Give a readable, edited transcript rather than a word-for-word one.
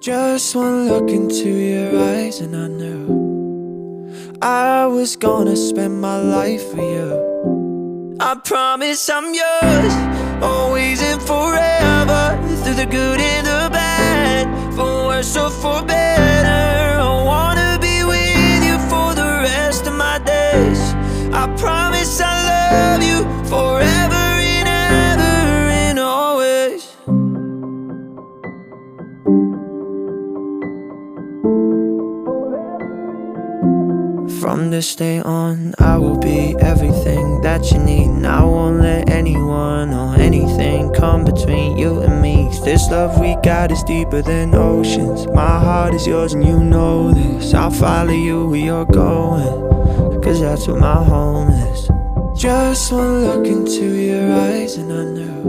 Just one look into your eyes and I knew I was gonna spend my life with you. I promise I'm yours, always and forever. Through the good and the bad, for worse or for better. I wanna be with you for the rest of my days. I promise I love you forever and ever and always. From this day on, I will be everything that you need, and I won't let anyone or anything come between you and me. 'Cause this love we got is deeper than oceans. My heart is yours and you know this. I'll follow you where you're going, 'cause that's where my home is. Just one look into your eyes and I knew